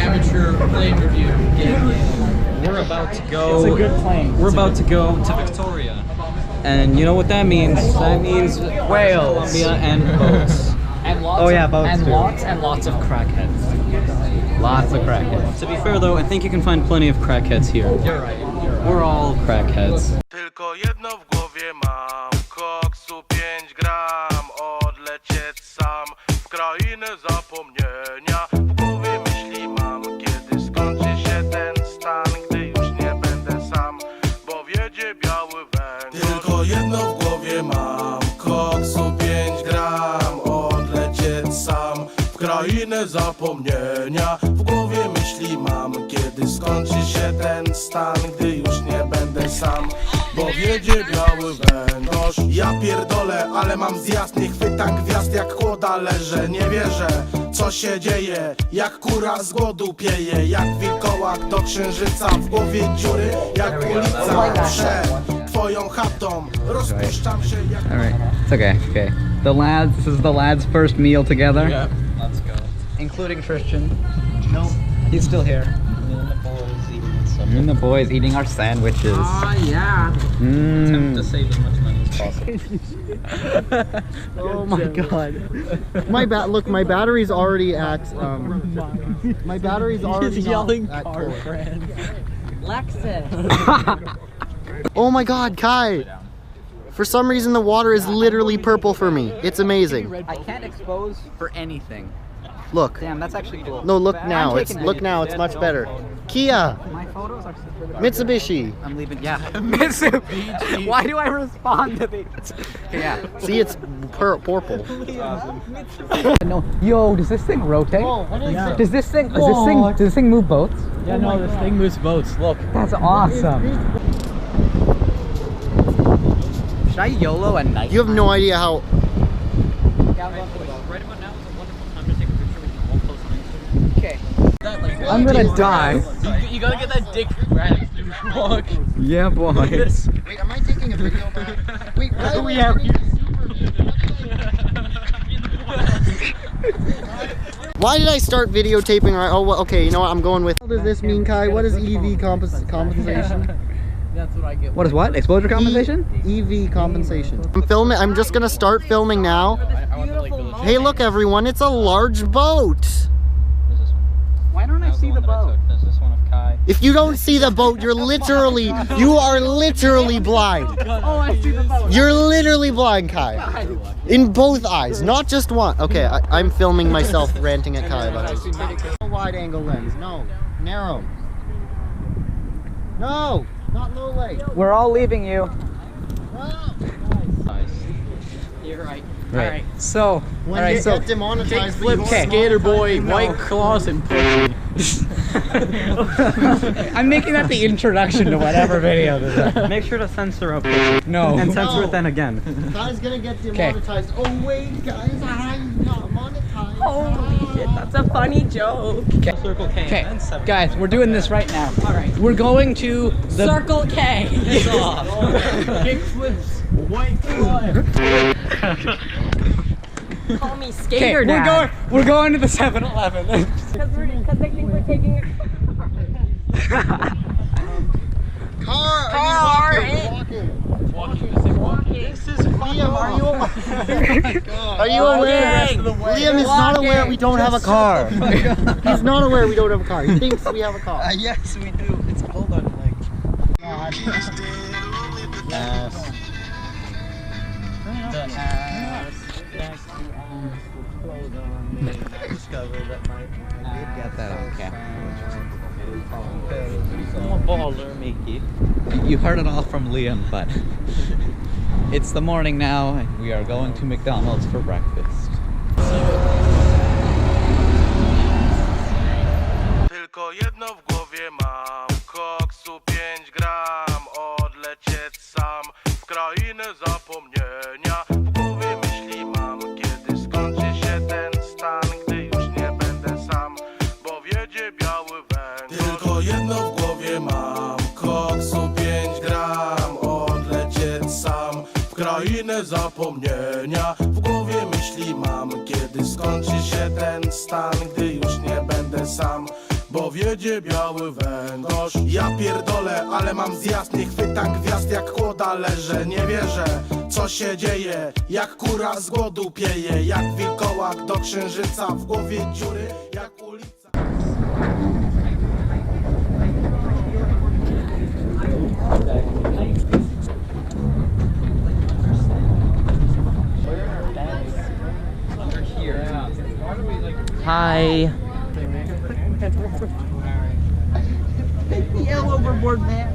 amateur plane review. We're about to go. It's a good plane. We're about to go to Victoria, and you know what that means? That means Whales, Colombia, and boats. And lots. Oh yeah, boats and too. lots of crackheads. Lots of crackheads. To be fair though, I think you can find plenty of crackheads here. You're right. We're all crackheads. Tylko jedno w głowie mam, koksu 5 gram, odlecieć sam w krainę zapomnienia. W głowie myśli mam, kiedy skończy się ten stan, gdy już nie będę sam, bo wiedzie biały węgorz. Tylko jedno w głowie mam, koksu 5 gram, odlecieć sam w krainę zapomnienia. W głowie myśli mam, kiedy skończy się ten stan, gdy już nie będę sam, bo wiedzie biały węgorz. Ja pierdolę, ale mam zjazd, nie chwytam gwiazd jak kłoda leżę. Nie wierzę, co się dzieje, jak kura z głodu pieje, jak wilkołak do księżyca, w głowie dziury jak ulica. Przed twoją chatą rozpuszczam się jak... Alright, it's okay. The lads, this is the lads' first meal together. Yeah, let's go. Including Trystian. No, he's still here. Me and the boys eating our sandwiches. Oh yeah. Attempt to save as much money as possible. Oh my god. My battery's already at my battery's already yelling at car core. friends. Lexus. Oh my god, Kai. For some reason the water is literally purple for me. It's amazing. I can't expose for anything. Look. Damn, that's actually cool. No, look now. Look now. It's much better. Kia. My photos are super Mitsubishi. I'm leaving. Yeah. Mitsubishi. Why do I respond to these? Okay, yeah. See, it's purple. No. Yo, does this thing rotate? Oh, what is it? Does this thing move boats? Yeah, no, this thing moves boats. Look. That's awesome. Should I YOLO at night? You have no idea how. Right about now is a wonderful time to take a picture. We can all post on Instagram. Okay. I'm gonna die. You gotta get that dick gratitude walk. Yeah, boy. Wait, am I taking a video back? Wait, why are we out here? Why did I start videotaping right? Oh, well, okay, you know what? I'm going with. What does this mean, Kai? What is EV compensation? That's what I get. What is what? Exposure compensation? EV compensation. I'm filming. I'm just gonna start filming now. Hey, look, everyone! It's a large boat. Why don't I see the boat? There's this one of Kai. If you don't see the boat, you are literally blind. Oh, I see the boat. You're literally blind, Kai. In both eyes, not just one. Okay, I'm filming myself ranting at Kai about it. Wide angle lens. No. Narrow. No. Not low light. We're all leaving you. Nice. You're right. Right. Alright. So, When you get demonetized, Flip, Skater Boy, White Claws, and Pussy. I'm making that the introduction to whatever video this is. Make sure to censor up. No. And censor it then again. Kai's gonna get demonetized. Oh wait, guys, I'm not monetized. Holy shit, that's a funny joke. Circle K. Okay, guys, we're doing this right now. Alright. We're going to the Circle K. Piss off. Kickflips, White Claws. Call me Skater Okay, Dad. we're going to the 7-Eleven. Because they think we're taking a Car, This is Liam, are you aware? Are you aware? Liam is not aware we don't have a car. He's not aware we don't have a car. He thinks we have a car. Yes, we do. It's cold on like. Get that on camera. I'm a baller, Mickey. You heard it all from Liam, but it's the morning now, and we are going to McDonald's for breakfast. Tylko jedno w głowie mam, koksu 5 gram, odlecieć sam w krainę zapomnienia. W głowie myśli mam, kiedy skończy się ten stan, gdy już nie będę sam, bo wiedzie biały węgorz. Tylko jedno w głowie mam, koksu 5 gram, odlecieć sam w krainę zapomnienia. W głowie myśli mam, kiedy skończy się ten stan, gdy już nie będę sam, bo wiedzie biały węgorz. Ja pierdolę, ale mam zjazd, nie chwytam gwiazd jak kłoda leżę. Nie wierzę, co się dzieje, jak kura z głodu pieje, jak wilkołak do księżyca, w głowie dziury jak ulica. Hi. Yell overboard, man.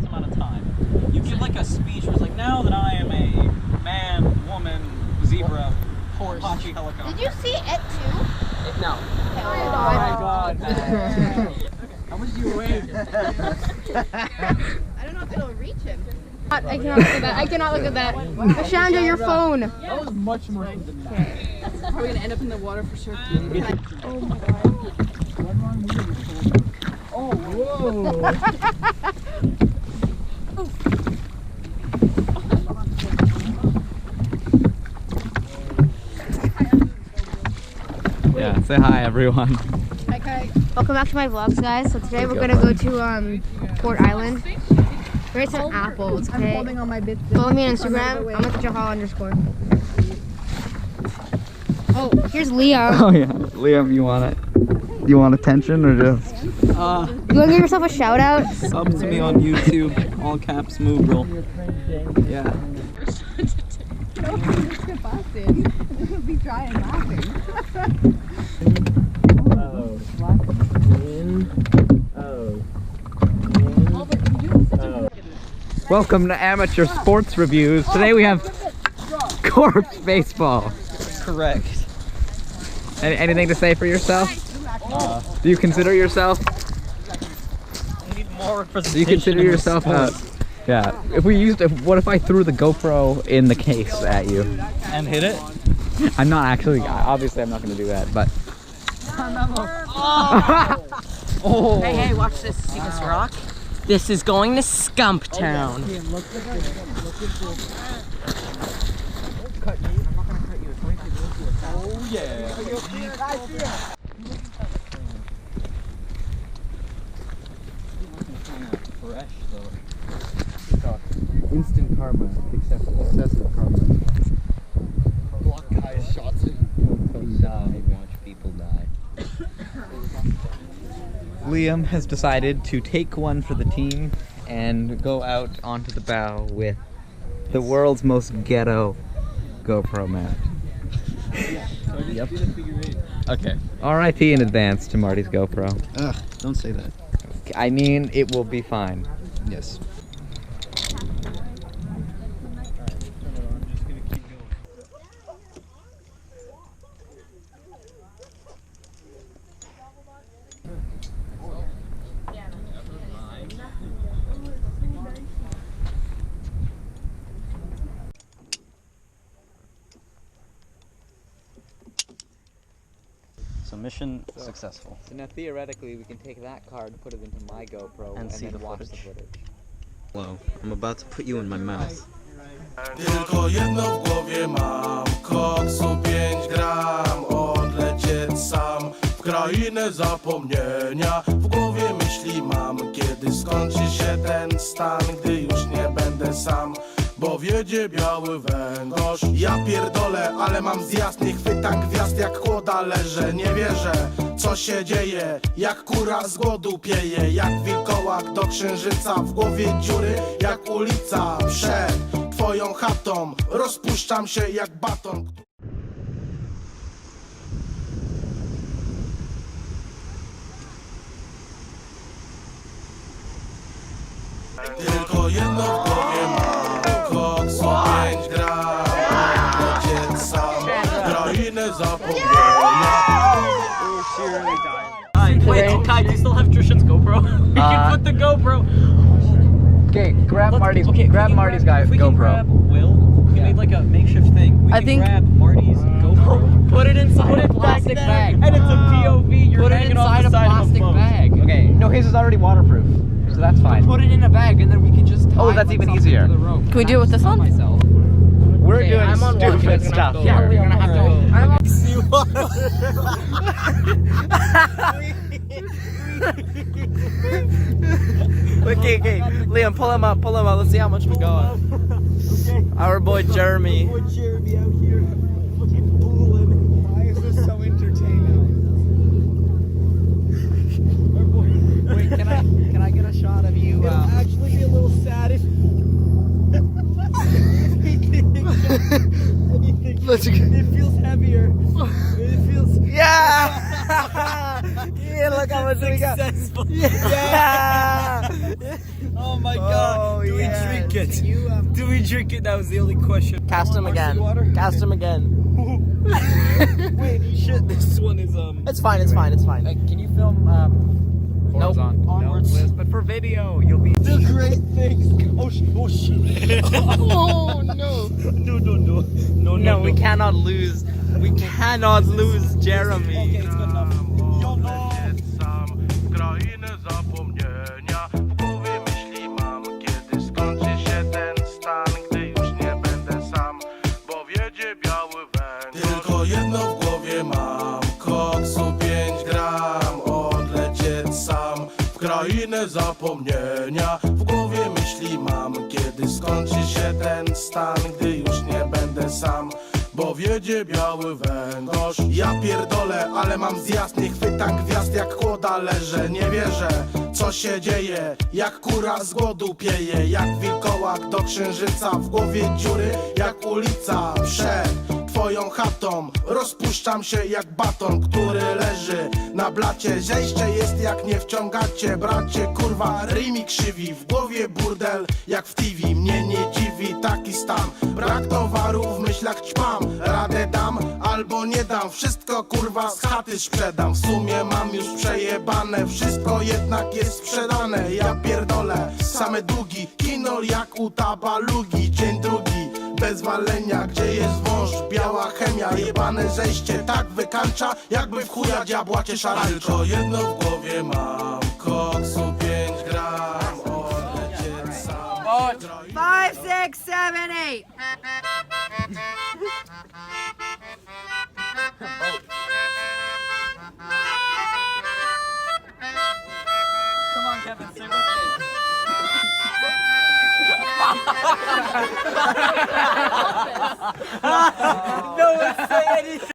Amount of time. You give like a speech where it's like, now that I am a man, woman, zebra, horse, Apache helicopter. Did you see it too? No. Oh my god, man. How much do you weigh? I don't know if it'll reach him. I cannot look at that. I cannot look at that. Ashanda, your phone. That was much more than that. Probably gonna end up in the water for sure. Oh my god. Oh, whoa. Yeah, say hi everyone. Welcome back to my vlogs, guys. So today we're gonna go to Port Island. We're gonna some apples, okay? Holding on my bits. Follow me on Instagram. I'm at @jahal_. Oh, here's Liam. Oh yeah, Liam, you want it? You want attention or just? You wanna give yourself a shout out? Sub to me on YouTube, all caps, move, bro. Yeah. He'll be trying laughing. Welcome to Amateur Sports Reviews. Today we have corpse baseball. Correct. Anything to say for yourself? Do you consider yourself? I need more representation. Do you consider in the yourself? sport. Yeah. If we used, what if I threw the GoPro in the case at you? And hit it? I'm not actually. Obviously, I'm not going to do that. But. Oh. Hey, watch this. See this rock? This is going to Scump Town. Oh yeah. Fresh though. Instant karma, except excessive karma. Block guy's shots in. Watch people die. Liam has decided to take one for the team and go out onto the bow with the world's most ghetto GoPro mount. Yep. Okay. RIP in advance to Marty's GoPro. Ugh, don't say that. I mean, it will be fine. Yes. So mission successful. So now theoretically we can take that card, put it into my GoPro, And see then the watch footage. the footage. Hello, I'm about to put you in my mouth. Tylko jedno w głowie mam, koksu 5 gram, odlecieć sam w krainę zapomnienia. W głowie myśli mam, kiedy skończy się ten stan, gdy już nie będę sam, bo wiedzie biały węgorz. Ja pierdolę, ale mam zjazd, nie chwytam gwiazd jak kłoda leżę. Nie wierzę, co się dzieje, jak kura z głodu pieje, jak wilkołak do księżyca, w głowie dziury jak ulica. Przed twoją chatą rozpuszczam się jak baton. Tylko jedno w głowie mam, koksu 5 gram, odlecieć sam w krainę zapomnienia. Wait, Kai, do you still have Trystian's GoPro? You can put the GoPro. Okay, grab Marty's. Okay, grab Marty's guy if we GoPro. can grab Will, we made like a makeshift thing. We I can think- grab Marty's GoPro, put it inside a plastic bag, and it's a POV. You're Put it hanging off inside the a side of a plastic boat. bag. Okay, no, his is already waterproof, so that's fine. Put it in a bag and then we can just tie Oh, that's even something easier. to the rope. Can we do it with this one? Myself. We're Okay, doing I'm on one, you stupid guys are gonna have stuff to go. here. Yeah, you're gonna have to go. I'm on. Okay, Liam, pull him up. Let's see how much we got. Our boy Jeremy. Jeremy out here fucking fooling. Why is this so entertaining? Wait, can I get a shot of you? It'll actually be a little sad if anything. Let's go. It feels heavier. It feels. Yeah! Yeah, look how much we got. Successful. Yeah! Oh my god. Do we drink it? Do we drink it? That was the only question. Cast him again. Cast him again. Wait, shit. This one is It's fine. Can you film Horizontal. onwards? Liz, but for video, you'll be. The great things. Oh shit. Oh no. No, we cannot lose. We cannot lose Jeremy. Okay, it's good enough. Yo, no. Sam w krainę zapomnienia. W głowie myśli mam, kiedy skończy się ten stan, gdy już nie będę sam, bo wiedzie biały węgiel. Tylko jedno w głowie mam, koksu 5 gram, odlecieć sam w krainę zapomnienia. W głowie myśli mam, kiedy skończy się ten stan, gdy już nie będę sam, bo wiedzie biały węgorz. Ja pierdolę, ale mam zjazd, nie chwytam gwiazd jak kłoda leżę. Nie wierzę, co się dzieje, jak kura z głodu pieje, jak wilkołak do księżyca, w głowie dziury jak ulica przed twoją chatą. Rozpuszczam się jak baton, który leży na blacie. Zejście jest jak nie wciągacie, bracie, kurwa, rymi krzywi. W głowie burdel jak w TV, mnie nie dziwi taki stan. Brak towaru, w myślach ćpam, radę dam albo nie dam. Wszystko kurwa z chaty sprzedam, w sumie mam już przejebane. Wszystko jednak jest sprzedane, ja pierdolę, same długi. Kino jak u tabalugi, dzień drugi bez walenia, gdzie jest wąż, biała chemia, jebane zejście tak wykańcza, jakby w chuja diabła cię szarańcza. Tylko jedno w głowie mam, koksu 5 gram, odlecieć sam. 5, 6, 7, 8. Come on, Kevin, sing with me. No one say anything.